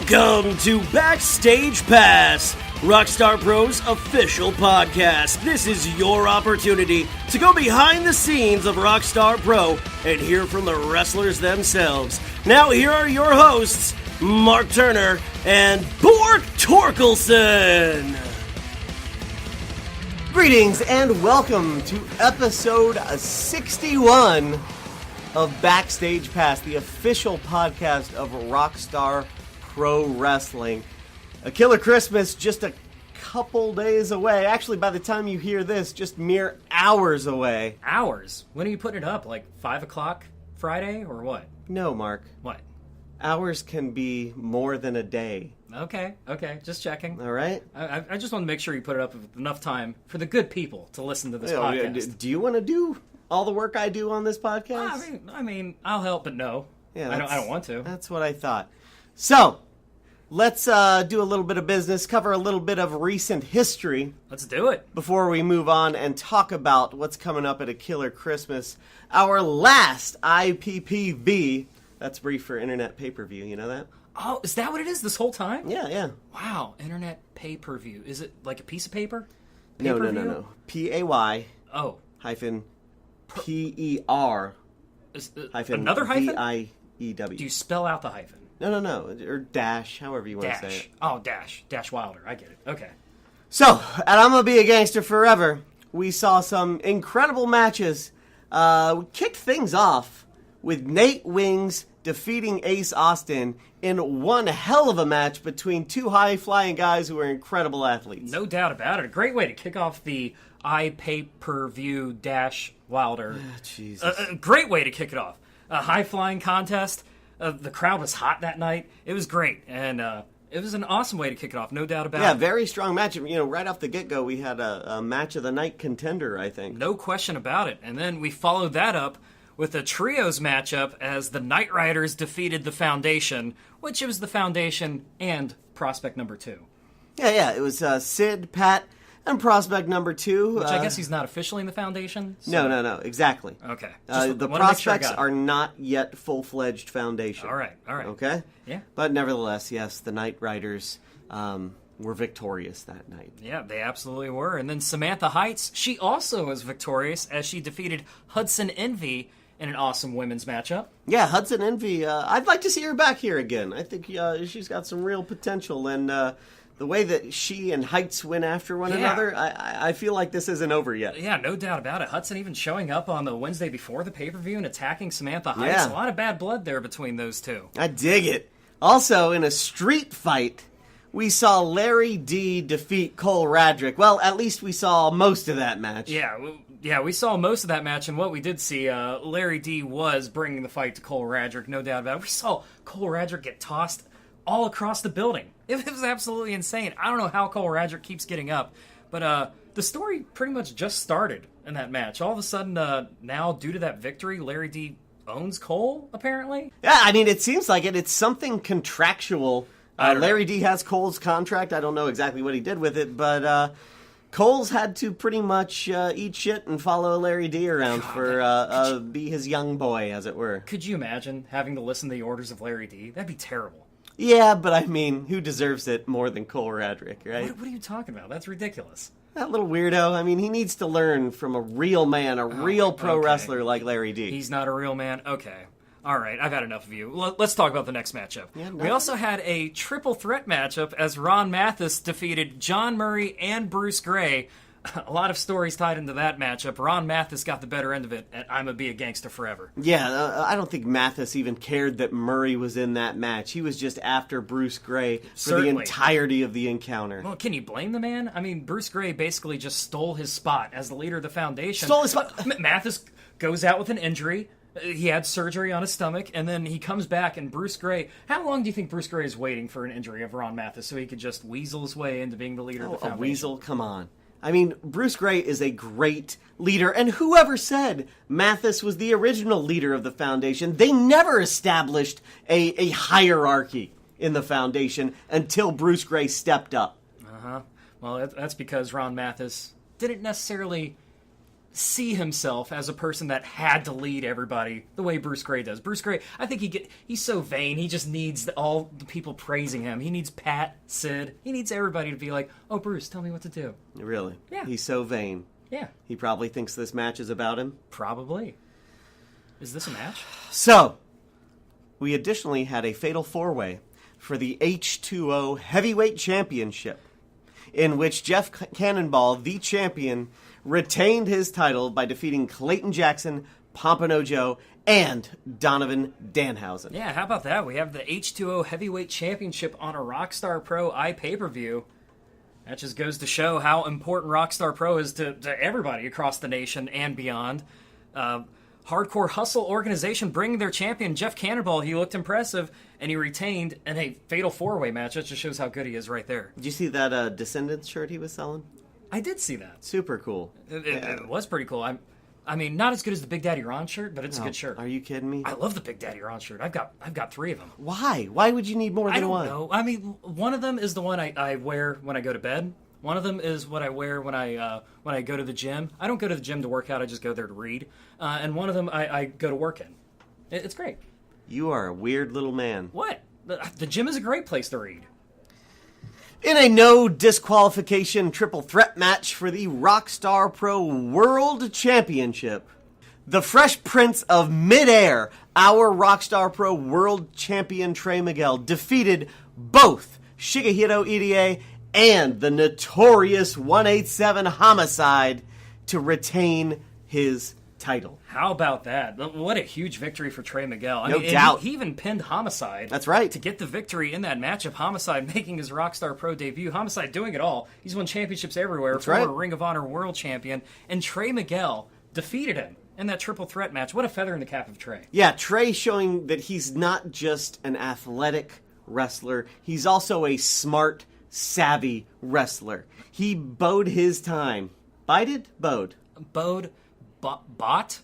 Welcome to Backstage Pass, Rockstar Pro's official podcast. This is your opportunity to go behind the scenes of Rockstar Pro and hear from the wrestlers themselves. Now here are your hosts, Mark Turner and Bork Torkelson. Greetings and welcome to episode 61 of Backstage Pass, the official podcast of Rockstar Pro Wrestling. A Killer Christmas just a couple days away. Actually, by the time you hear this, just mere hours away. Hours? When are you putting it up? Like 5 o'clock Friday or what? No, Mark. What? Hours can be more than a day. Okay. Just checking. All right? I just want to make sure you put it up with enough time for the good people to listen to this podcast. Do you want to do all the work I do on this podcast? I mean, I'll help, but no. Yeah, I don't want to. That's what I thought. So, let's do a little bit of business, cover a little bit of recent history. Let's do it. Before we move on and talk about what's coming up at A Killer Christmas. Our last IPPV, that's brief for Internet Pay-Per-View, you know that? Oh, is that what it is this whole time? Yeah. Wow, Internet Pay-Per-View. Is it like a piece of paper? No. P-A-Y hyphen P-E-R hyphen another hyphen? V-I-E-W. Do you spell out the hyphen? No. Or dash, however you want to say it. Oh, dash. Dash Wilder. I get it. Okay. So, at I'm Gonna Be a Gangster Forever, we saw some incredible matches. We kicked things off with Nate Wings defeating Ace Austin in one hell of a match between two high-flying guys who are incredible athletes. No doubt about it. A great way to kick off the pay-per-view Dash Wilder. Jesus. A great way to kick it off. A high-flying contest. The crowd was hot that night. It was great. And it was an awesome way to kick it off, no doubt about it. Yeah, very strong match. You know, right off the get-go, we had a match of the night contender, I think. No question about it. And then we followed that up with a trios matchup as the Knight Riders defeated the Foundation, which was the Foundation and Prospect number 2. Yeah. It was Sid, Pat, and Prospect number 2. Which I guess he's not officially in the Foundation? So. No, exactly. Okay. The Prospects are not yet full-fledged Foundation. All right. Okay? Yeah. But nevertheless, yes, the Knight Riders were victorious that night. Yeah, they absolutely were. And then Samantha Heights, she also was victorious as she defeated Hudson Envy in an awesome women's matchup. Yeah, Hudson Envy, I'd like to see her back here again. I think she's got some real potential, and the way that she and Heights went after one another, I feel like this isn't over yet. Yeah, no doubt about it. Hudson even showing up on the Wednesday before the pay-per-view and attacking Samantha Heights. Yeah. A lot of bad blood there between those two. I dig it. Also, in a street fight, we saw Larry D defeat Cole Radrick. Well, at least we saw most of that match. Yeah, we saw most of that match, and what we did see, Larry D was bringing the fight to Cole Radrick, no doubt about it. We saw Cole Radrick get tossed all across the building. It was absolutely insane. I don't know how Cole Radrick keeps getting up, but the story pretty much just started in that match. All of a sudden, now, due to that victory, Larry D owns Cole, apparently? Yeah, I mean, it seems like it. It's something contractual. Larry D has Cole's contract. I don't know exactly what he did with it, but Cole's had to pretty much eat shit and follow Larry D around be his young boy, as it were. Could you imagine having to listen to the orders of Larry D? That'd be terrible. Yeah, but I mean, who deserves it more than Cole Radrick, right? What are you talking about? That's ridiculous. That little weirdo. I mean, he needs to learn from a real man, a real pro wrestler like Larry D. He's not a real man? Okay. All right, I've had enough of you. Let's talk about the next matchup. Yeah, we also had a triple threat matchup as Ron Mathis defeated John Murray and Bruce Gray. A lot of stories tied into that matchup. Ron Mathis got the better end of it, and I'm gonna be a gangster forever. Yeah, I don't think Mathis even cared that Murray was in that match. He was just after Bruce Gray for the entirety of the encounter. Well, can you blame the man? I mean, Bruce Gray basically just stole his spot as the leader of the Foundation. Stole his spot? Mathis goes out with an injury. He had surgery on his stomach, and then he comes back, and Bruce Gray... How long do you think Bruce Gray is waiting for an injury of Ron Mathis so he could just weasel his way into being the leader of the Foundation? A weasel? Come on. I mean, Bruce Gray is a great leader, and whoever said Mathis was the original leader of the Foundation? They never established a hierarchy in the Foundation until Bruce Gray stepped up. Uh-huh. Well, that's because Ron Mathis didn't necessarily see himself as a person that had to lead everybody the way Bruce Gray does. Bruce Gray, I think he's so vain. He just needs all the people praising him. He needs Pat, Sid. He needs everybody to be like, "Oh, Bruce, tell me what to do." Really? Yeah. He's so vain. Yeah. He probably thinks this match is about him. Probably. Is this a match? So, we additionally had a fatal four-way for the H2O Heavyweight Championship, in which Jeff Cannonball, the champion, retained his title by defeating Clayton Jackson, Pompano Joe, and Donovan Danhausen. Yeah, how about that? We have the H2O Heavyweight Championship on a Rockstar Pro iPay-per-view. That just goes to show how important Rockstar Pro is to everybody across the nation and beyond. Hardcore Hustle organization bringing their champion, Jeff Cannonball. He looked impressive, and he retained in a fatal four-way match. That just shows how good he is right there. Did you see that Descendants shirt he was selling? I did see that. Super cool. It was pretty cool. I mean, not as good as the Big Daddy Ron shirt, but it's a good shirt. Are you kidding me? I love the Big Daddy Ron shirt. I've got 3 of them. Why? Why would you need more than one? I don't know. I mean, one of them is the one I wear when I go to bed. One of them is what I wear when I go to the gym. I don't go to the gym to work out. I just go there to read. And one of them I go to work in. It's great. You are a weird little man. What? The gym is a great place to read. In a no disqualification triple threat match for the Rockstar Pro World Championship, the Fresh Prince of Midair, our Rockstar Pro World Champion Trey Miguel, defeated both Shigehiro Irie and the notorious 187 Homicide to retain his title. How about that? What a huge victory for Trey Miguel. No doubt. He even pinned Homicide. That's right. To get the victory in that matchup. Homicide making his Rockstar Pro debut. Homicide doing it all. He's won championships everywhere. That's former right. Ring of Honor World Champion. And Trey Miguel defeated him in that triple threat match. What a feather in the cap of Trey. Yeah, Trey showing that he's not just an athletic wrestler. He's also a smart, savvy wrestler. He bode his time. Bided? Bode. Bode. Bought?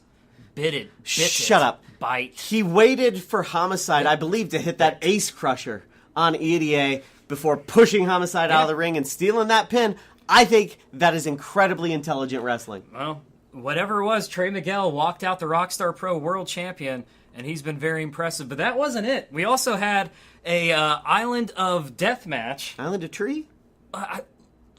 Bitted. Shut up. Bite. He waited for Homicide, I believe, to hit that ace crusher on EDA before pushing Homicide out of the ring and stealing that pin. I think that is incredibly intelligent wrestling. Well, whatever it was, Trey Miguel walked out the Rockstar Pro World Champion, and he's been very impressive. But that wasn't it. We also had a Island of Death match. Island of Tree?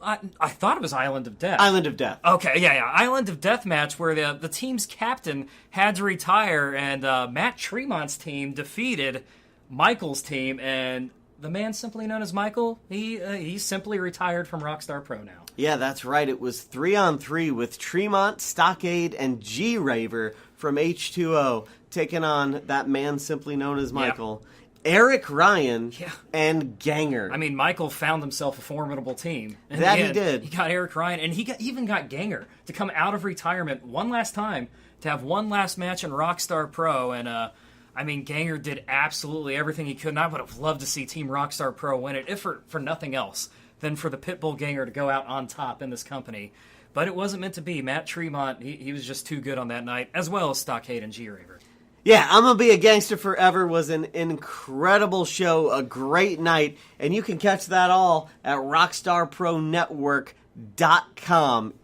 I thought it was Island of Death. Island of Death. Okay, yeah. Island of Death match where the team's captain had to retire, and Matt Tremont's team defeated Michael's team, and the man simply known as Michael, he simply retired from Rockstar Pro now. Yeah, that's right. It was 3-on-3 with Tremont, Stockade, and G-Raver from H2O taking on that man simply known as Michael. Yep. Eric Ryan and Ganger. I mean, Michael found himself a formidable team. He did. He got Eric Ryan, and he even got Ganger to come out of retirement one last time to have one last match in Rockstar Pro. And, I mean, Ganger did absolutely everything he could, and I would have loved to see Team Rockstar Pro win it, if for nothing else than for the Pitbull Ganger to go out on top in this company. But it wasn't meant to be. Matt Tremont, he was just too good on that night, as well as Stockade and G-Raver. Yeah, I'm Gonna Be a Gangster Forever was an incredible show, a great night, and you can catch that all at RockstarProNetwork.com.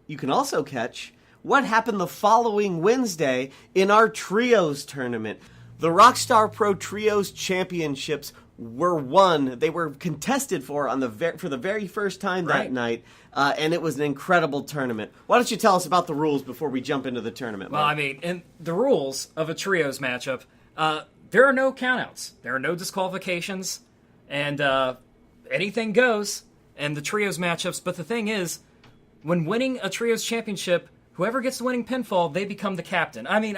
You can also catch what happened the following Wednesday in our Trios tournament. The Rockstar Pro Trios Championships were won. They were contested for the very first time that night, and it was an incredible tournament. Why don't you tell us about the rules before we jump into the tournament, Mark? Well, I mean, in the rules of a trios matchup, there are no countouts. There are no disqualifications, and anything goes in the trios matchups. But the thing is, when winning a trios championship, whoever gets the winning pinfall, they become the captain. I mean,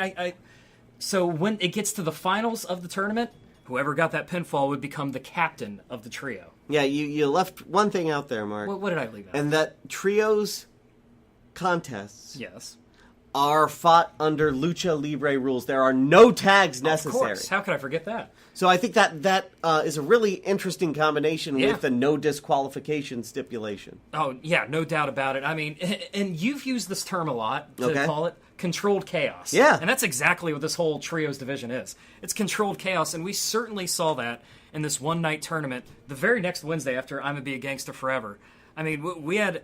so when it gets to the finals of the tournament, whoever got that pinfall would become the captain of the trio. Yeah, you left one thing out there, Mark. What did I leave out? And that trios contests are fought under Lucha Libre rules. There are no tags necessary. Of course. How could I forget that? So I think that is a really interesting combination with the no disqualification stipulation. Oh, yeah, no doubt about it. I mean, and you've used this term a lot to call it controlled chaos. Yeah. And that's exactly what this whole trios division is. It's controlled chaos, and we certainly saw that in this one-night tournament the very next Wednesday after I'm Gonna Be a Gangster Forever. I mean, we had,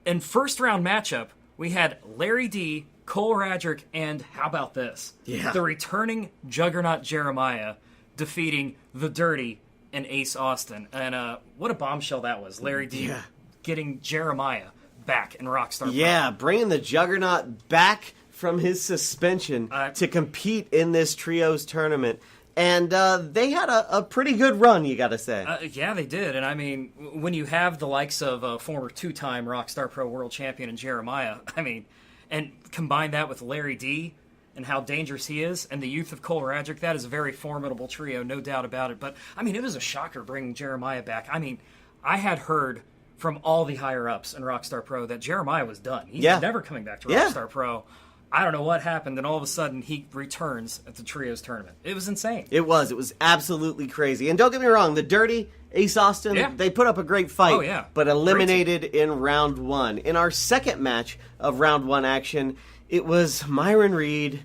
in first-round matchup, we had Larry D, Cole Radrick, and how about this? Yeah. The returning Juggernaut Jeremiah defeating The Dirty and Ace Austin. And what a bombshell that was. Larry D getting Jeremiah back in Rockstar Pro. Yeah, bringing the Juggernaut back from his suspension to compete in this trios tournament. And they had a pretty good run, you got to say. Yeah, they did. And I mean, when you have the likes of former two-time Rockstar Pro World Champion and Jeremiah, I mean, and combine that with Larry D and how dangerous he is, and the youth of Cole Radrick, that is a very formidable trio, no doubt about it. But, I mean, it was a shocker bringing Jeremiah back. I mean, I had heard from all the higher-ups in Rockstar Pro that Jeremiah was done. He's never coming back to Rockstar Pro. I don't know what happened, and all of a sudden he returns at the Trios tournament. It was insane. It was absolutely crazy. And don't get me wrong, the Dirty, Ace Austin, they put up a great fight, but eliminated in round one. In our second match of round one action, it was Myron Reed,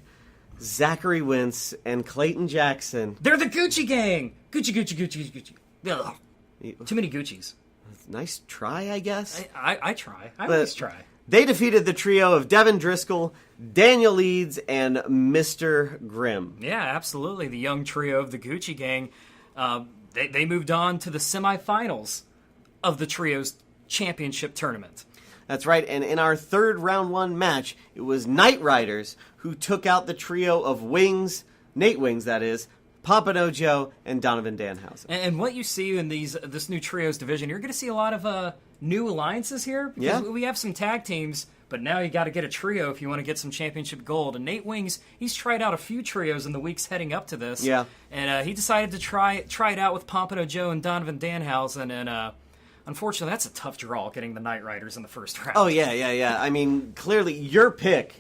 Zachary Wentz, and Clayton Jackson. They're the Gucci gang! Gucci. Ugh. Too many Guccis. Nice try, I guess. I try. I always try. They defeated the trio of Devin Driscoll, Daniel Leeds, and Mr. Grimm. Yeah, absolutely. The young trio of the Gucci gang. They moved on to the semifinals of the Trios Championship Tournament. That's right, and in our third round one match, it was Knight Riders who took out the trio of Wings, Nate Wings, that is, Pompano Joe, and Donovan Danhausen. And what you see in this new Trios division, you're going to see a lot of new alliances here. Because we have some tag teams, but now you got to get a trio if you want to get some championship gold. And Nate Wings, he's tried out a few trios in the weeks heading up to this. Yeah. And he decided to try it out with Pompano Joe and Donovan Danhausen. And unfortunately, that's a tough draw, getting the Knight Riders in the first round. Oh, yeah. I mean, clearly your pick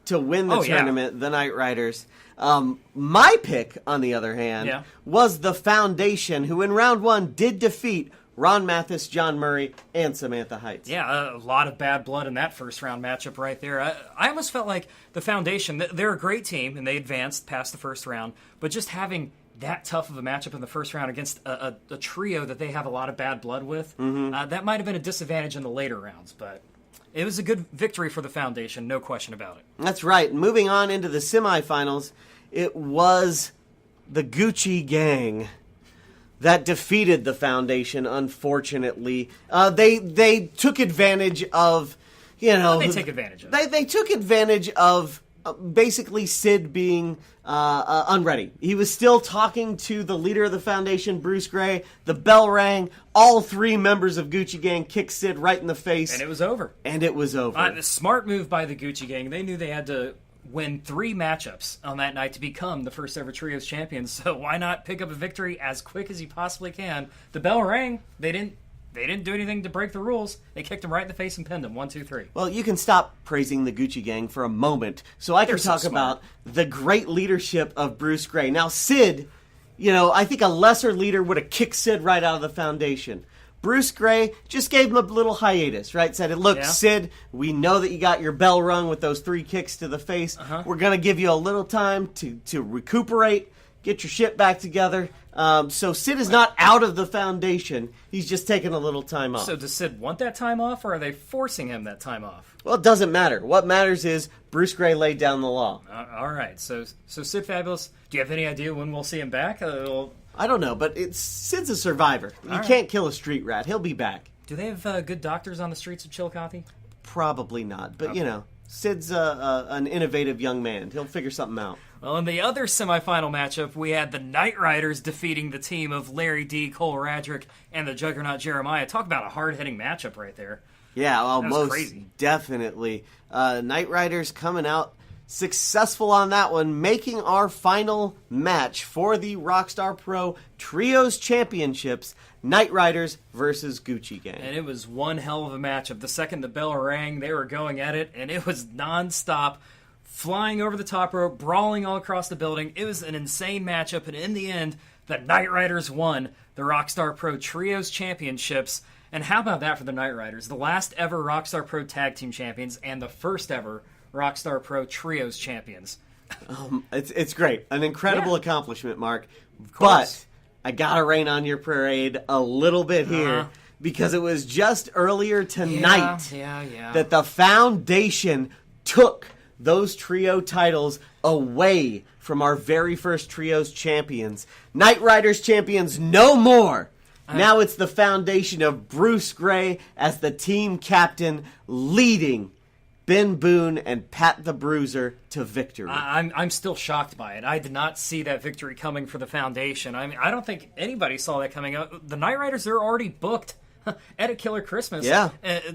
to win the tournament, the Knight Riders. My pick, on the other hand, was the Foundation, who in round one did defeat Ron Mathis, John Murray, and Samantha Heights. Yeah, a lot of bad blood in that first round matchup right there. I almost felt like the Foundation, they're a great team, and they advanced past the first round, but just having that tough of a matchup in the first round against a trio that they have a lot of bad blood with, that might have been a disadvantage in the later rounds, but it was a good victory for the Foundation, no question about it. That's right. Moving on into the semifinals, it was the Gucci gang that defeated the Foundation, unfortunately. They took advantage of, They take advantage of They took advantage of basically Sid being unready. He was still talking to the leader of the Foundation, Bruce Gray. The bell rang. All three members of Gucci Gang kicked Sid right in the face. And it was over. A smart move by the Gucci Gang. They knew they had to win 3 matchups on that night to become the first ever Trios champions. So why not pick up a victory as quick as you possibly can? The bell rang. They didn't do anything to break the rules. They kicked him right in the face and pinned him. 1, 2, 3. Well, you can stop praising the Gucci Gang for a moment, so I can talk about the great leadership of Bruce Gray. Now, Sid, I think a lesser leader would have kicked Sid right out of the Foundation. Bruce Gray just gave him a little hiatus, right? Said, look, Sid, we know that you got your bell rung with those 3 kicks to the face. We're going to give you a little time to recuperate, get your shit back together. So Sid is not out of the Foundation. He's just taking a little time off. So does Sid want that time off, or are they forcing him that time off? Well, it doesn't matter. What matters is Bruce Gray laid down the law. All right. So Sid Fabulous, do you have any idea when we'll see him back? I don't know, but Sid's a survivor. You can't kill a street rat. He'll be back. Do they have good doctors on the streets of Chillicothe? Probably not, but Sid's an innovative young man. He'll figure something out. Well, in the other semifinal matchup, we had the Knight Riders defeating the team of Larry D, Cole Radrick, and the Juggernaut Jeremiah. Talk about a hard-hitting matchup right there. Yeah, well, most crazy. Definitely. Knight Riders coming out successful on that one, making our final match for the Rockstar Pro Trios Championships, Knight Riders versus Gucci Gang. And it was one hell of a matchup. The second the bell rang, they were going at it, and it was nonstop, flying over the top rope, brawling all across the building. It was an insane matchup, and in the end, the Knight Riders won the Rockstar Pro Trios Championships. And how about that for the Knight Riders? The last ever Rockstar Pro Tag Team Champions and the first ever Rockstar Pro Trios champions. It's great. An incredible accomplishment, Mark. But I gotta rain on your parade a little bit here because it was just earlier tonight Yeah. that the Foundation took those trio titles away from our very first trios champions. Knight Riders champions no more. Now it's the Foundation of Bruce Gray as the team captain, leading Ben Boone and Pat the Bruiser to victory. I'm still shocked by it. I did not see that victory coming for the Foundation. I mean, I don't think anybody saw that coming up. The Knight Riders are already booked at a Killer Christmas,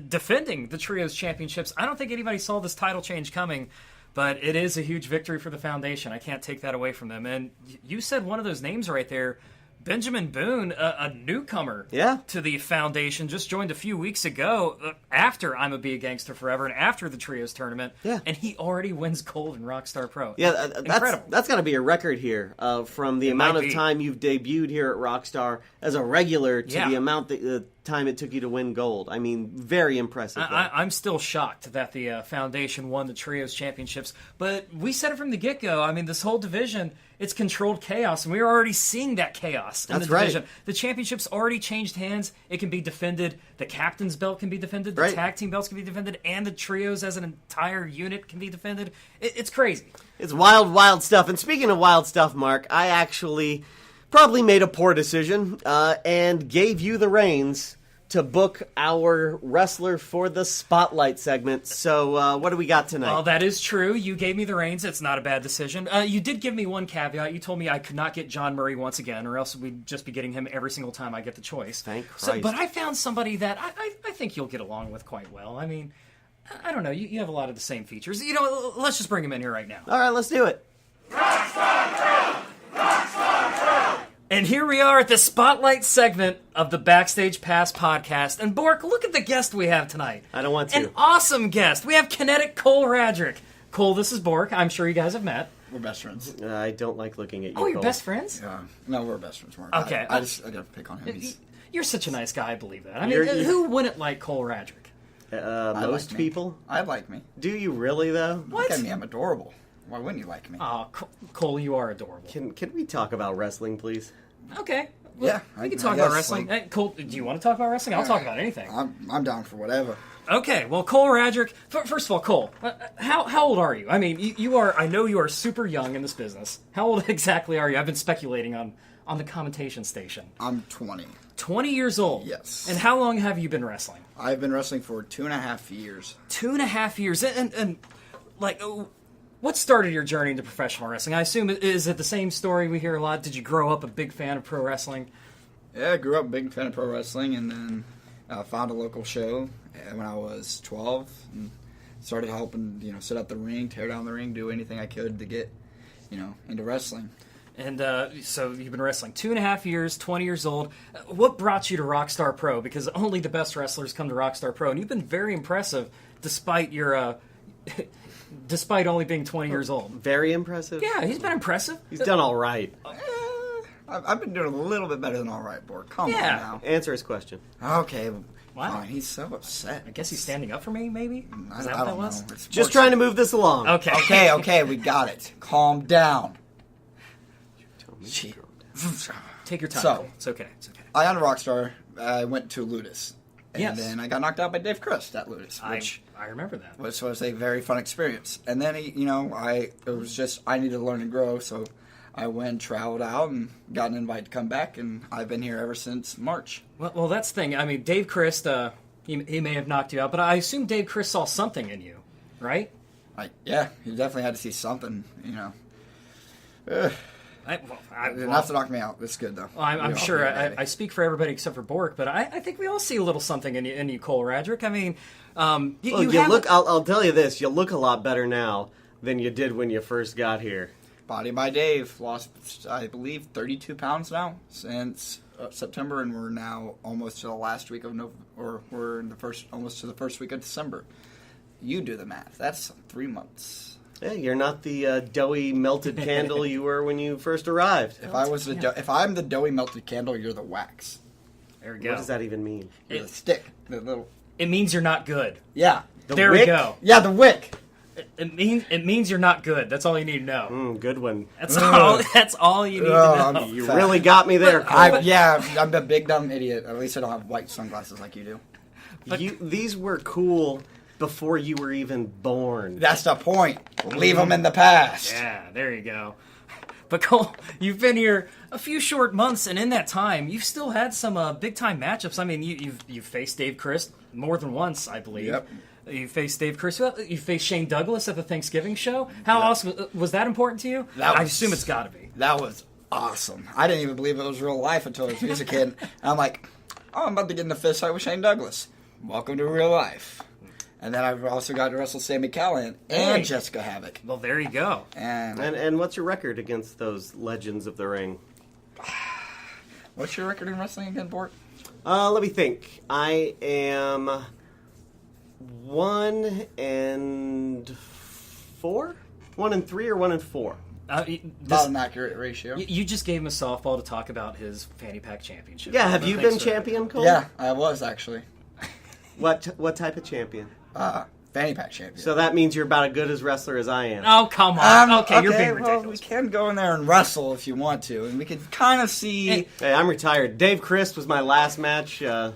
defending the Trios Championships. I don't think anybody saw this title change coming, but it is a huge victory for the Foundation. I can't take that away from them. And you said one of those names right there, Benjamin Boone, a newcomer to the Foundation, just joined a few weeks ago after I'm a Be a Gangster Forever and after the Trios tournament, and he already wins gold in Rockstar Pro. Yeah, Incredible. That's got to be a record here from the amount of time you've debuted here at Rockstar as a regular to the amount that time it took you to win gold. I mean, very impressive. I'm still shocked that the Foundation won the Trios Championships, but we said it from the get-go. I mean, this whole division, it's controlled chaos, and we're already seeing that chaos in the division. The championships already changed hands. It can be defended. The captain's belt can be defended. The tag team belts can be defended, and the trios as an entire unit can be defended. It's crazy. It's wild, wild stuff. And speaking of wild stuff, Mark, I actually probably made a poor decision and gave you the reins to book our wrestler for the Spotlight segment. So what do we got tonight? Well, that is true. You gave me the reins. It's not a bad decision. You did give me one caveat. You told me I could not get John Murray once again, or else we'd just be getting him every single time I get the choice. Thank Christ. But I found somebody that I think you'll get along with quite well. I mean, I don't know. You have a lot of the same features. You know, let's just bring him in here right now. All right, let's do it. Rockstar Pro! Rockstar Pro! And here we are at the Spotlight segment of the Backstage Pass podcast. And Bork, look at the guest we have tonight. I don't want to. An awesome guest. We have Kinetic Cole Radrick. Cole, this is Bork. I'm sure you guys have met. We're best friends. I don't like looking at you, Oh, you're Cole. best friends? Yeah. No, we're best friends, Mark. Okay. I gotta pick on him. You're such a nice guy, I believe that. I mean, who wouldn't like Cole Radrick? Most like people? I like me. Do you really, though? What? Look at me, I'm adorable. Why wouldn't you like me? Oh, Cole, you are adorable. Can we talk about wrestling, please? Okay. Yeah, We can I talk about guess, wrestling. Hey, Cole, do you want to talk about wrestling? I'll talk about anything. I'm down for whatever. Okay, well, Cole Radrick, first of all, Cole, how old are you? I mean, you are, I know you are super young in this business. How old exactly are you? I've been speculating on the commentation station. I'm 20. 20 years old? Yes. And how long have you been wrestling? I've been wrestling for 2.5 years. 2.5 years. And like, what started your journey into professional wrestling? I assume, is it the same story we hear a lot? Did you grow up a big fan of pro wrestling? Yeah, I grew up a big fan of pro wrestling, and then found a local show when I was 12, and started helping, set up the ring, tear down the ring, do anything I could to get, into wrestling. And so you've been wrestling 2.5 years, 20 years old. What brought you to Rockstar Pro? Because only the best wrestlers come to Rockstar Pro, and you've been very impressive despite your despite only being 20 years old. Very impressive? Yeah, he's been impressive. He's done all right. I've been doing a little bit better than all right, Bork. Come on Yeah. now. Answer his question. Okay, Wow. fine. He's so upset. I guess he's standing up for me, maybe? Is that I what that don't was? know. It's Just Bork's- trying to move this along. Okay. Okay, we got it. Calm down. Take your time. So- Cole. It's okay. It's okay. I on Rockstar. I went to Ludus. And Yes. then I got knocked out by Dave Christ at Ludus, which I remember that. was a very fun experience. And then, it was just, I needed to learn and grow, so I went, traveled out, and got an invite to come back, and I've been here ever since March. Well, that's the thing. I mean, Dave Christ, he may have knocked you out, but I assume Dave Christ saw something in you, right? Yeah, he definitely had to see something, Enough to knock me out. That's good, though. Well, I'm sure I speak for everybody except for Bork, but I think we all see a little something in you, Cole Radrick. I mean, I'll tell you this. You look a lot better now than you did when you first got here. Body by Dave lost, I believe, 32 pounds now since September, and we're now almost to the last week of November, or we're in almost to the first week of December. You do the math. That's 3 months. Yeah, you're not the doughy melted candle you were when you first arrived. If I'm the doughy melted candle, you're the wax. There we go. What does that even mean? You're the stick. The little. It means you're not good. Yeah. There wick? we go. Yeah, the wick. It means you're not good. That's all you need to know. Good one. That's all you need to know. You really got me there, Cole. I'm a big dumb idiot. At least I don't have white sunglasses like you do. These were cool before you were even born. That's the point. Leave them in the past. Yeah, there you go. But Cole, you've been here a few short months, and in that time, you've still had some big-time matchups. I mean, you've faced Dave Christ more than once, I believe. Yep. You faced Dave Christ. You faced Shane Douglas at the Thanksgiving show. How awesome was that important to you? I assume it's got to be. That was awesome. I didn't even believe it was real life until I was a kid. And I'm like, I'm about to get in a fist fight with Shane Douglas. Welcome to real life. And then I've also got to wrestle Sami Callihan and Jessica Havoc. Well, there you go. And what's your record against those legends of the ring? What's your record in wrestling again, Bork? Let me think. I am 1-4, 1-3, or 1-4. About an accurate ratio. You just gave him a softball to talk about his fanny pack championship. Yeah, have you been champion, Cole? Yeah, I was actually. What type of champion? Fanny pack champion. So that means you're about as good as wrestler as I am. Oh, come on. Okay, you're being well, ridiculous. we can go in there and wrestle if you want to, and we can kind of see. Hey, I'm retired. Dave Christ was my last match. And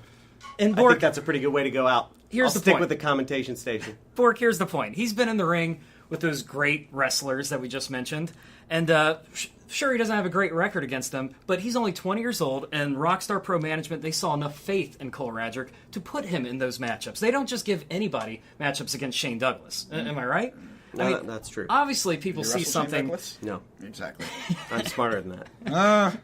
I Bork, think that's a pretty good way to go out. Here's I'll the stick point. with the commentation station. Bork, here's the point. He's been in the ring with those great wrestlers that we just mentioned, and sure, he doesn't have a great record against them, but he's only 20 years old, and Rockstar Pro Management, they saw enough faith in Cole Radrick to put him in those matchups. They don't just give anybody matchups against Shane Douglas. Am I right? No, I mean, that's true. Obviously, people see something, No, Exactly. I'm smarter than that.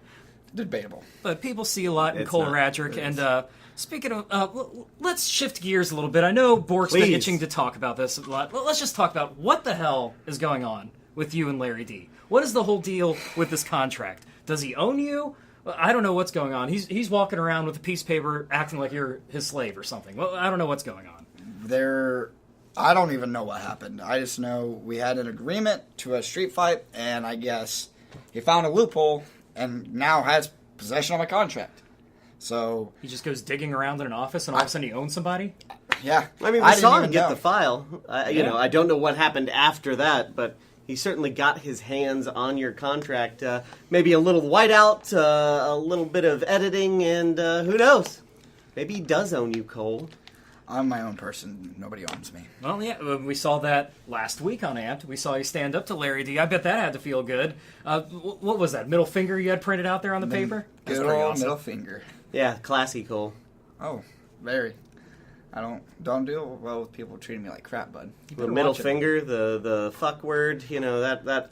Debatable. but people see a lot in It's Cole not. Radrick, and speaking of, let's shift gears a little bit. I know Bork's been Please. itching to talk about this a lot. Let's just talk about what the hell is going on with you and Larry D. What is the whole deal with this contract? Does he own you? Well, I don't know what's going on. He's walking around with a piece of paper acting like you're his slave or something. Well, I don't know what's going on. I don't even know what happened. I just know we had an agreement to a street fight, and I guess he found a loophole and now has possession of my contract. So He just goes digging around in an office and all of a sudden he owns somebody? yeah, I mean, we didn't saw him even get know. the file. I don't know what happened after that, but he certainly got his hands on your contract. Maybe a little whiteout, a little bit of editing, and who knows? Maybe he does own you, Cole. I'm my own person. Nobody owns me. Well, yeah, we saw that last week on Amped. We saw you stand up to Larry D. I bet that had to feel good. What was that, middle finger you had printed out there on the paper? That's Good pretty old awesome. middle finger. Yeah, classy, Cole. Oh, very. I don't do well with people treating me like crap, bud. The middle finger, the fuck word, that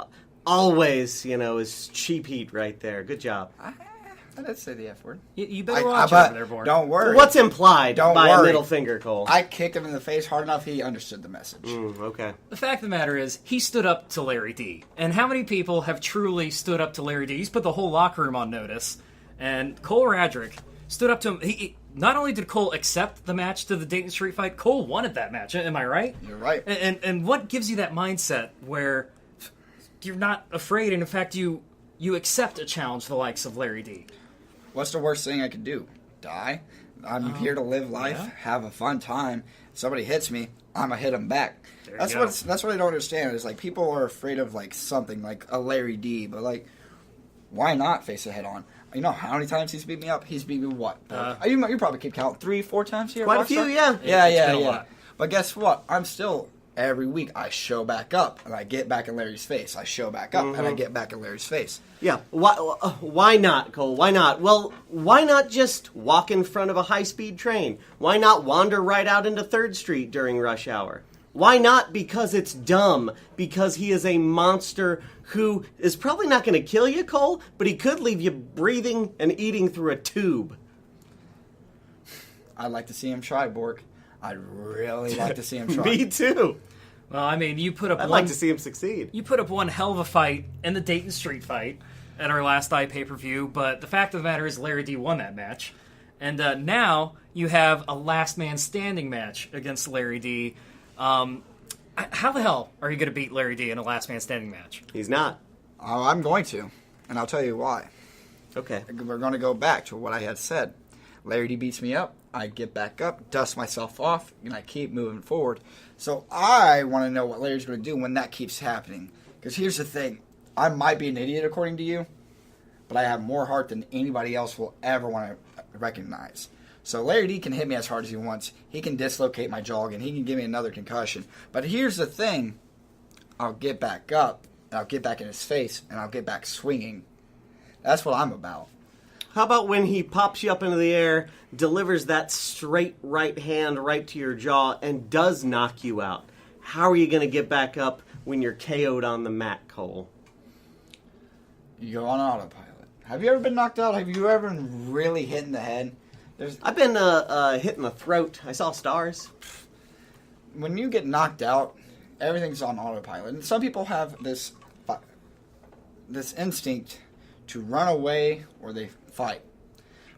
always, is cheap heat right there. Good job. I did say the F word. You better watch but over there, Bork. don't worry. What's implied Don't by a worry. middle finger, Cole? I kicked him in the face hard enough he understood the message. Okay. The fact of the matter is, he stood up to Larry D. And how many people have truly stood up to Larry D? He's put the whole locker room on notice. And Cole Radrick stood up to him. He not only did Cole accept the match to the Dayton Street Fight, Cole wanted that match. Am I right? You're right. And what gives you that mindset where you're not afraid, and in fact, you accept a challenge the likes of Larry D? What's the worst thing I could do? Die? I'm here to live life, have a fun time. If somebody hits me, I'm gonna hit them back. There you That's go. what I don't understand. Is like people are afraid of like something like a Larry D, but like, why not face it head on? You know how many times he's beat me up? He's beat me what? You probably keep count 3-4 times here. at Quite a few, Rockstar? yeah. It's been a lot. But guess what? I'm still every week I show back up and I get back in Larry's face. I show back up and I get back in Larry's face. Yeah. Why not, Cole? Why not? Well, why not just walk in front of a high-speed train? Why not wander right out into 3rd Street during rush hour? Why not? Because it's dumb. Because he is a monster who is probably not going to kill you, Cole, but he could leave you breathing and eating through a tube. I'd like to see him try, Bork. I'd really like to see him try. Me too. Well, I mean, you put up I'd like to see him succeed. You put up one hell of a fight in the Dayton Street Fight at our last pay-per-view, but the fact of the matter is Larry D won that match. And now you have a last man standing match against Larry D. How the hell are you going to beat Larry D in a last man standing match? He's not. Oh, I'm going to, and I'll tell you why. Okay. We're going to go back to what I had said. Larry D beats me up. I get back up, dust myself off, and I keep moving forward. So I want to know what Larry's going to do when that keeps happening. Because here's the thing. I might be an idiot according to you, but I have more heart than anybody else will ever want to recognize. So Larry D can hit me as hard as he wants. He can dislocate my jaw and he can give me another concussion. But here's the thing. I'll get back up, and I'll get back in his face, and I'll get back swinging. That's what I'm about. How about when he pops you up into the air, delivers that straight right hand right to your jaw, and does knock you out? How are you going to get back up when you're KO'd on the mat, Cole? You go on autopilot. Have you ever been knocked out? Have you ever been really hit in the head? I've been hit in the throat. I saw stars. When you get knocked out, everything's on autopilot. And some people have this instinct to run away or they fight.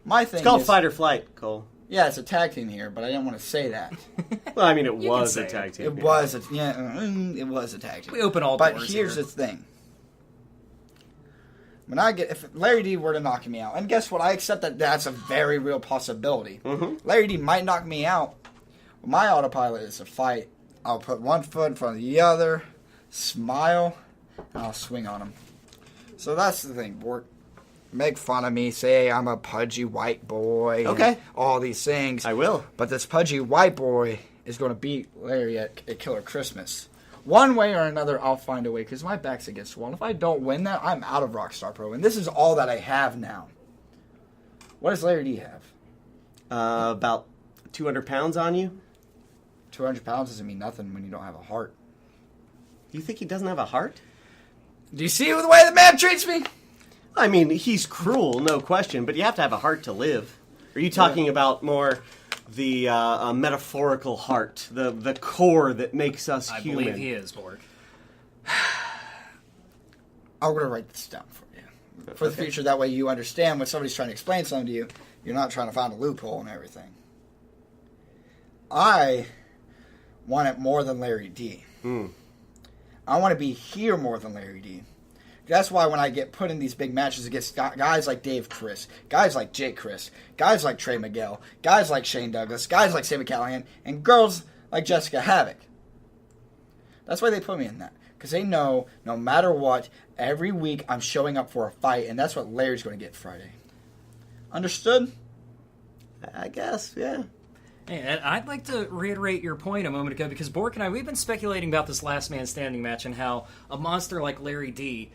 My thing It's called is, fight or flight, Cole. yeah, it's a tag team here, but I didn't want to say that. Well, I mean, it You was can a say tag team. It was a tag team. We open all But doors here's here. the thing. If Larry D were to knock me out, and guess what? I accept that that's a very real possibility. Mm-hmm. Larry D might knock me out. My autopilot is a fight. I'll put one foot in front of the other, smile, and I'll swing on him. So that's the thing, Bork. Make fun of me, say I'm a pudgy white boy. Okay. And all these things. I will. But this pudgy white boy is going to beat Larry at Killer Christmas. One way or another, I'll find a way, because my back's against the wall. If I don't win that, I'm out of Rockstar Pro. And this is all that I have now. What does Larry D have? About 200 pounds on you? 200 pounds doesn't mean nothing when you don't have a heart. Do you think he doesn't have a heart? Do you see the way the man treats me? I mean, he's cruel, no question, but you have to have a heart to live. Are you talking about more the metaphorical heart, the core that makes us I human? believe he is, Bork. I'm going to write this down for you. For the future, that way you understand when somebody's trying to explain something to you, you're not trying to find a loophole and everything. I want it more than Larry D. I want to be here more than Larry D. That's why when I get put in these big matches against guys like Dave Chris, guys like Jake Chris, guys like Trey Miguel, guys like Shane Douglas, guys like Sammy Callahan, and girls like Jessica Havoc. That's why they put me in that. Because they know, no matter what, every week I'm showing up for a fight, and that's what Larry's going to get Friday. Understood? I guess, yeah. Hey, and I'd like to reiterate your point a moment ago, because Bork and I, we've been speculating about this last man standing match and how a monster like Larry D,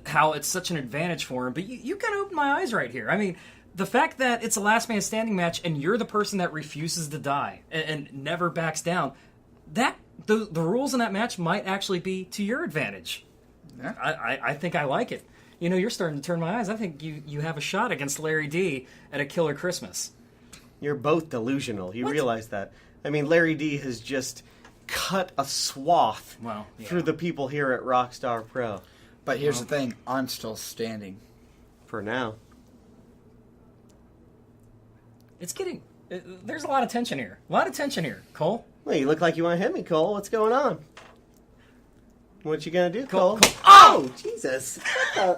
how it's such an advantage for him. But you kind of opened my eyes right here. I mean, the fact that it's a last man standing match and you're the person that refuses to die and never backs down, that the rules in that match might actually be to your advantage. Yeah. I think I like it. You know, you're starting to turn my eyes. I think you have a shot against Larry D at a Killer Christmas. You're both delusional. You realize that. I mean, Larry D has just cut a swath through the people here at Rockstar Pro. But here's the thing. I'm still standing. For now. It's getting... there's a lot of tension here. A lot of tension here, Cole. Well, you look like you want to hit me, Cole. What's going on? What you gonna do, Cole? Cole. Oh, Jesus. You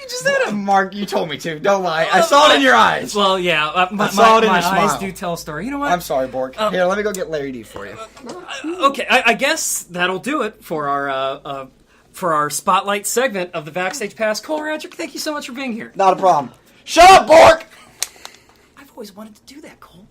just hit him. Mark, you told me to. Don't lie. I saw it in your eyes. Well, yeah, my saw it in your eyes smile. do tell a story. You know what? I'm sorry, Bork. Here, let me go get Larry D for you. Okay, I guess that'll do it for our spotlight segment of the Backstage Pass. Cole Radrick, thank you so much for being here. Not a problem. Shut up, Bork! I've always wanted to do that, Cole.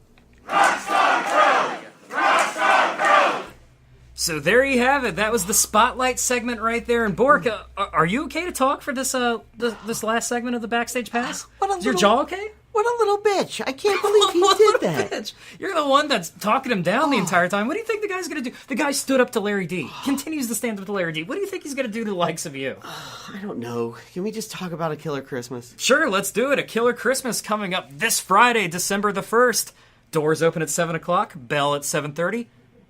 So there you have it. That was the spotlight segment right there. And Bork, are you okay to talk for this this last segment of the Backstage Pass? Is your jaw okay? What a little bitch. I can't believe he did that. Bitch. You're the one that's talking him down the entire time. What do you think the guy's going to do? The guy stood up to Larry D. Continues to stand up to Larry D. What do you think he's going to do to the likes of you? I don't know. Can we just talk about a Killer Christmas? Sure, let's do it. A Killer Christmas coming up this Friday, December the 1st. Doors open at 7 o'clock, bell at 7:30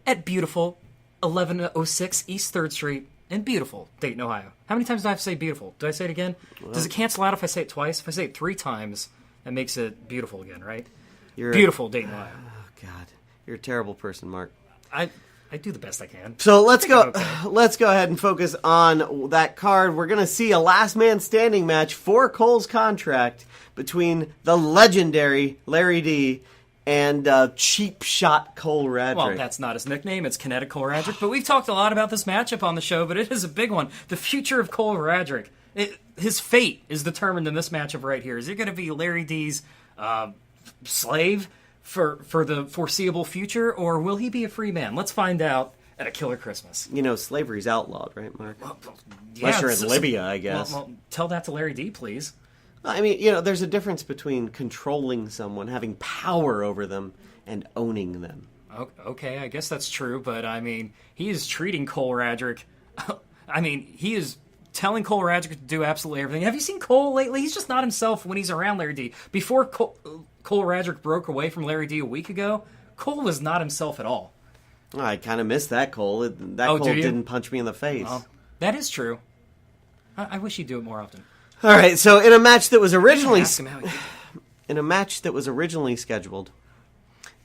at beautiful 1106 East 3rd Street in beautiful Dayton, Ohio. How many times do I have to say beautiful? Do I say it again? Does it cancel out if I say it twice? If I say it 3 times, that makes it beautiful again, right? Beautiful Dayton, Ohio. Oh, God. You're a terrible person, Mark. I do the best I can. So let's go. Okay. Let's go ahead and focus on that card. We're going to see a last man standing match for Cole's contract between the legendary Larry D and cheap shot Cole Radrick. Well, that's not his nickname. It's Kinetic Cole Radrick. But we've talked a lot about this matchup on the show, but it is a big one. The future of Cole Radrick. His fate is determined in this matchup right here. Is it going to be Larry D's slave for the foreseeable future, or will he be a free man? Let's find out at a Killer Christmas. You know, slavery's outlawed, right, Mark? Well, Unless you're in Libya, I guess. Well, tell that to Larry D, please. I mean, you know, there's a difference between controlling someone, having power over them, and owning them. Okay, I guess that's true, but I mean, he is treating Cole Radrick. I mean, he is telling Cole Radrick to do absolutely everything. Have you seen Cole lately? He's just not himself when he's around Larry D. Before Cole Radrick broke away from Larry D a week ago, Cole was not himself at all. I kind of missed that Cole. Cole didn't punch me in the face. Well, that is true. I wish he'd do it more often. All right, so in a match that was originally scheduled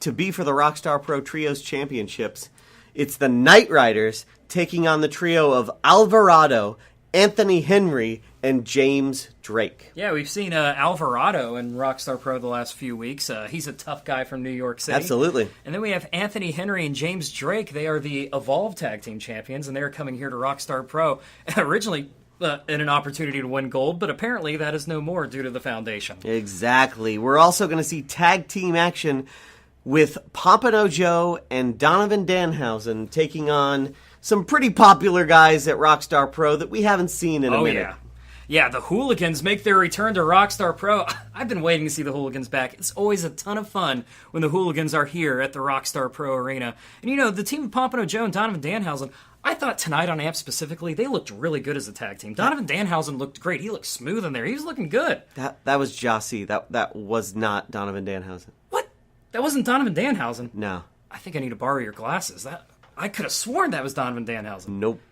to be for the Rockstar Pro Trios Championships, it's the Knight Riders taking on the trio of Alvarado, Anthony Henry, and James Drake. Yeah, we've seen Alvarado in Rockstar Pro the last few weeks. He's a tough guy from New York City. Absolutely. And then we have Anthony Henry and James Drake. They are the Evolve Tag Team Champions, and they're coming here to Rockstar Pro. Originally in an opportunity to win gold, but apparently that is no more due to the Foundation. Exactly. We're also going to see tag team action with Pompano Joe and Donovan Danhausen taking on some pretty popular guys at Rockstar Pro that we haven't seen in a minute. Yeah. Yeah, the Hooligans make their return to Rockstar Pro. I've been waiting to see the Hooligans back. It's always a ton of fun when the Hooligans are here at the Rockstar Pro Arena. And you know, the team of Pompano Joe and Donovan Danhausen, I thought tonight on AMP specifically, they looked really good as a tag team. Donovan Danhausen looked great. He looked smooth in there. He was looking good. That was Jossie. That was not Donovan Danhausen. What? That wasn't Donovan Danhausen? No. I think I need to borrow your glasses. I could have sworn that was Donovan Danhausen. Nope.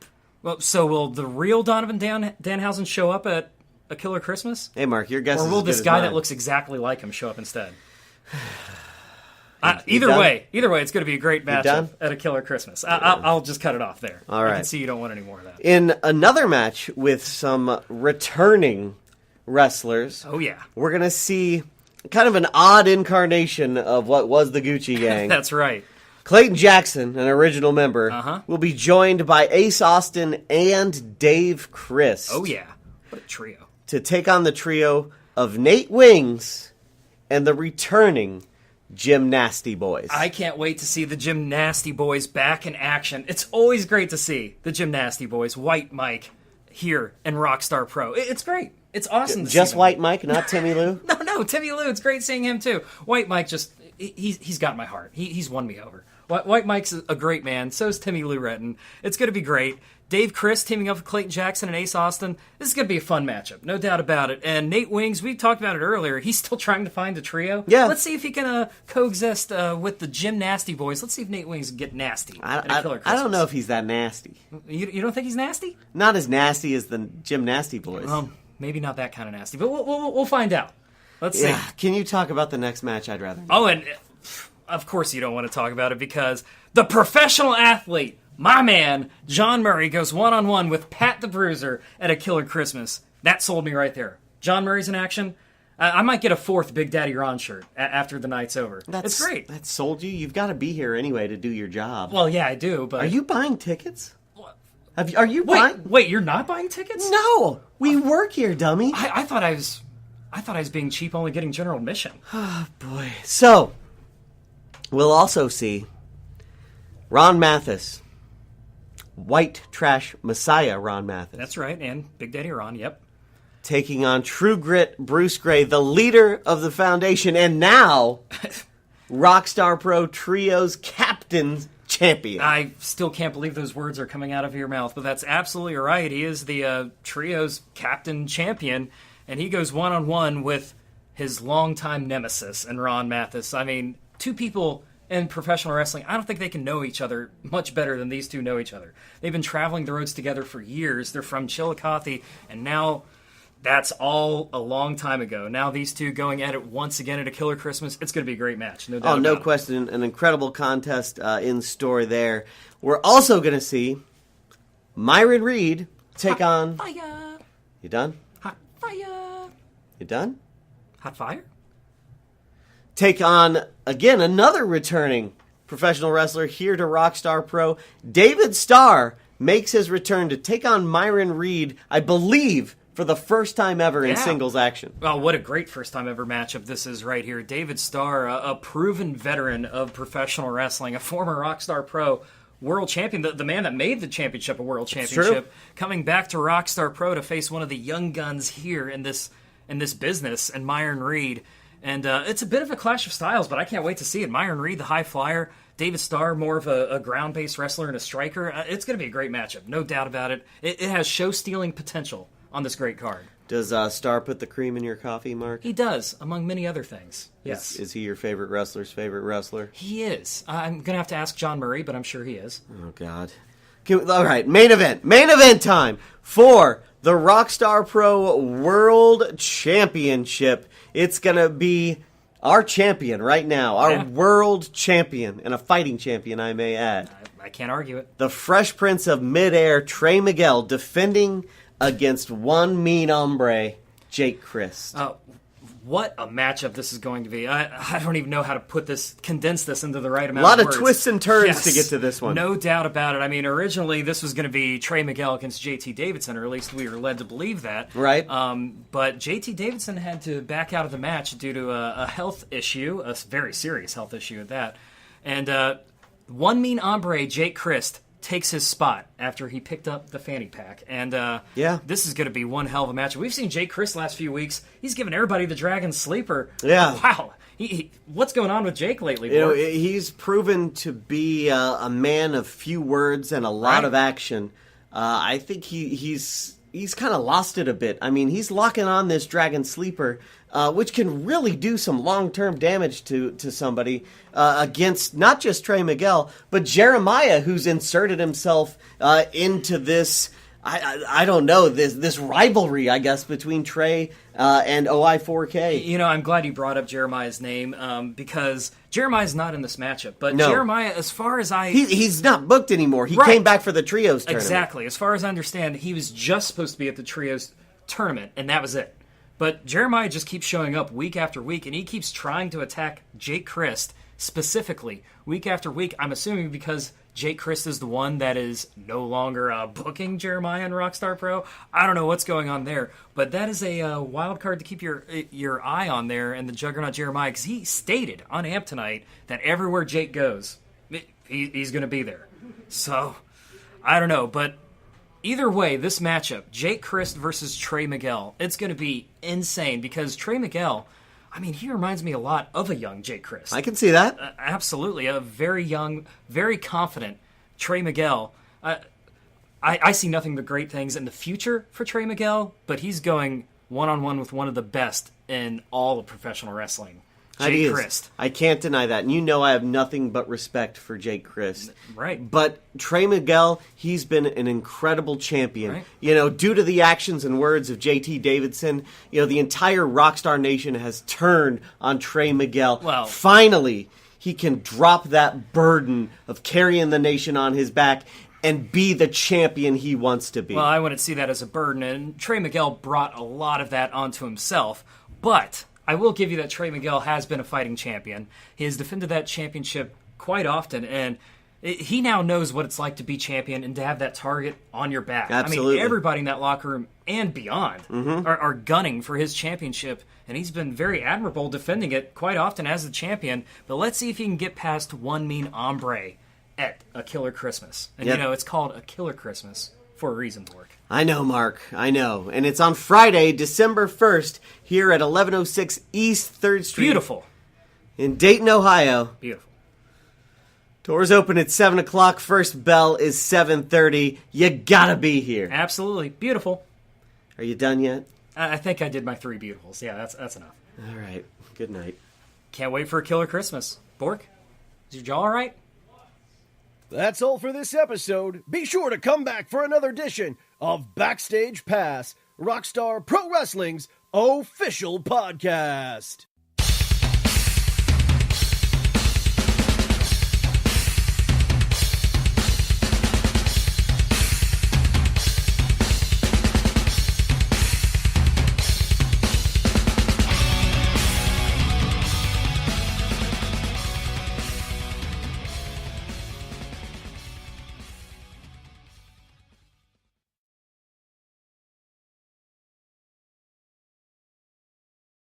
Well, so will the real Donovan Danhausen show up at a Killer Christmas? Hey, Mark, your guess is Or will as good this as guy mine. that looks exactly like him show up instead? Either way, it's going to be a great matchup at a Killer Christmas. I'll just cut it off there. All right. I can see you don't want any more of that. In another match with some returning wrestlers, Oh, yeah. we're going to see kind of an odd incarnation of what was the Gucci Gang. That's right. Clayton Jackson, an original member, will be joined by Ace Austin and Dave Chris. Oh, yeah. What a trio. To take on the trio of Nate Wings and the returning Jim Nasty Boys. I can't wait to see the Jim Nasty Boys back in action. It's always great to see the Jim Nasty Boys, White Mike, here in Rockstar Pro. It's great. It's awesome to see Just them. White Mike, not Timmy Lou? No, Timmy Lou. It's great seeing him, too. White Mike he's got my heart. He's won me over. White Mike's a great man. So's Timmy Lou Retton. It's going to be great. Dave Chris teaming up with Clayton Jackson and Ace Austin. This is going to be a fun matchup, no doubt about it. And Nate Wings, we talked about it earlier. He's still trying to find a trio. Yeah. Let's see if he can coexist with the Jim Nasty Boys. Let's see if Nate Wings can get nasty. I don't know if he's that nasty. You don't think he's nasty? Not as nasty as the Jim Nasty Boys. Maybe not that kind of nasty, but we'll find out. Let's see. Can you talk about the next match? I'd rather. Oh, and of course you don't want to talk about it because the professional athlete, my man, John Murray, goes one-on-one with Pat the Bruiser at a Killer Christmas. That sold me right there. John Murray's in action. I might get a fourth Big Daddy Ron shirt after the night's over. It's great. That sold you? You've got to be here anyway to do your job. Well, yeah, I do, but... Are you buying tickets? Are you buying... Wait, you're not buying tickets? No! We work here, dummy. I thought I was being cheap, only getting general admission. Oh, boy. So, we'll also see Ron Mathis, White Trash Messiah Ron Mathis. That's right, and Big Daddy Ron, yep. Taking on True Grit Bruce Gray, the leader of the Foundation, and now Rockstar Pro Trio's captain champion. I still can't believe those words are coming out of your mouth, but that's absolutely right. He is the Trio's captain champion, and he goes one-on-one with his longtime nemesis and Ron Mathis. I mean, two people in professional wrestling, I don't think they can know each other much better than these two know each other. They've been traveling the roads together for years. They're from Chillicothe, and now that's all a long time ago. Now these two going at it once again at a Killer Christmas. It's going to be a great match, no doubt about it. No question. An incredible contest in store there. We're also going to see Myron Reed take on... Fire! You done? Hot fire! You done? Hot fire? take on, again, another returning professional wrestler here to Rockstar Pro. David Starr makes his return to take on Myron Reed, I believe, for the first time ever in singles action. Well, what a great first time ever matchup this is right here. David Starr, a proven veteran of professional wrestling, a former Rockstar Pro world champion, the man that made the championship a world championship, coming back to Rockstar Pro to face one of the young guns here in this business, and Myron Reed. And it's a bit of a clash of styles, but I can't wait to see it. Myron Reed, the high flyer, David Starr, more of a ground-based wrestler and a striker. It's going to be a great matchup, no doubt about it. It has show-stealing potential on this great card. Does Starr put the cream in your coffee, Mark? He does, among many other things. Yes. Is he your favorite wrestler's favorite wrestler? He is. I'm going to have to ask John Murray, but I'm sure he is. Oh, God. All right, main event time for the Rockstar Pro World Championship. It's going to be our champion right now, our world champion, and a fighting champion, I may add. I can't argue it. The Fresh Prince of Midair, Trey Miguel, defending against one mean hombre, Jake Christ. What a matchup this is going to be. I don't even know how to condense this into the right amount of words. A lot of twists and turns to get to this one. No doubt about it. I mean, originally this was going to be Trey Miguel against JT Davidson, or at least we were led to believe that. Right. But JT Davidson had to back out of the match due to a health issue, a very serious health issue at that. And one mean hombre, Jake Christ, takes his spot after he picked up the fanny pack. And this is going to be one hell of a match. We've seen Jake Christ last few weeks. He's given everybody the Dragon Sleeper. Yeah. Wow. What's going on with Jake lately? You know, he's proven to be a man of few words and a lot of action. I think he's kind of lost it a bit. I mean, he's locking on this Dragon Sleeper, which can really do some long-term damage to somebody against not just Trey Miguel, but Jeremiah, who's inserted himself into this, I don't know, this rivalry, I guess, between Trey and OI4K. You know, I'm glad you brought up Jeremiah's name because Jeremiah's not in this matchup. But no. Jeremiah, as far as He's not booked anymore. He came back for the Trios tournament. Exactly. As far as I understand, he was just supposed to be at the Trios tournament, and that was it. But Jeremiah just keeps showing up week after week, and he keeps trying to attack Jake Christ specifically week after week. I'm assuming because Jake Christ is the one that is no longer booking Jeremiah in Rockstar Pro. I don't know what's going on there, but that is a wild card to keep your eye on there, and the Juggernaut Jeremiah, because he stated on AMP tonight that everywhere Jake goes, he's going to be there. So, I don't know, but either way, this matchup, Jake Christ versus Trey Miguel, it's going to be insane because Trey Miguel, I mean, he reminds me a lot of a young Jake Christ. I can see that. Absolutely. A very young, very confident Trey Miguel. I see nothing but great things in the future for Trey Miguel, but he's going one-on-one with one of the best in all of professional wrestling. Jake Christ. I can't deny that. And you know I have nothing but respect for Jake Christ. Right. But Trey Miguel, he's been an incredible champion. Right. You know, due to the actions and words of JT Davidson, you know, the entire Rockstar Nation has turned on Trey Miguel. Well, finally, he can drop that burden of carrying the nation on his back and be the champion he wants to be. Well, I wouldn't see that as a burden, and Trey Miguel brought a lot of that onto himself. But I will give you that Trey Miguel has been a fighting champion. He has defended that championship quite often, and he now knows what it's like to be champion and to have that target on your back. Absolutely. I mean, everybody in that locker room and beyond are gunning for his championship, and he's been very admirable defending it quite often as the champion. But let's see if he can get past one mean hombre at a Killer Christmas. And, you know, it's called a Killer Christmas for a reason, Bork. I know, Mark. I know. And it's on Friday, December 1st, here at 1106 East 3rd Street. Beautiful. In Dayton, Ohio. Beautiful. Doors open at 7 o'clock. First bell is 7:30. You gotta be here. Absolutely. Beautiful. Are you done yet? I think I did my 3 beautifuls. Yeah, that's enough. All right. Good night. Can't wait for a Killer Christmas. Bork, is your jaw all right? That's all for this episode. Be sure to come back for another edition of Backstage Pass, Rockstar Pro Wrestling's official podcast.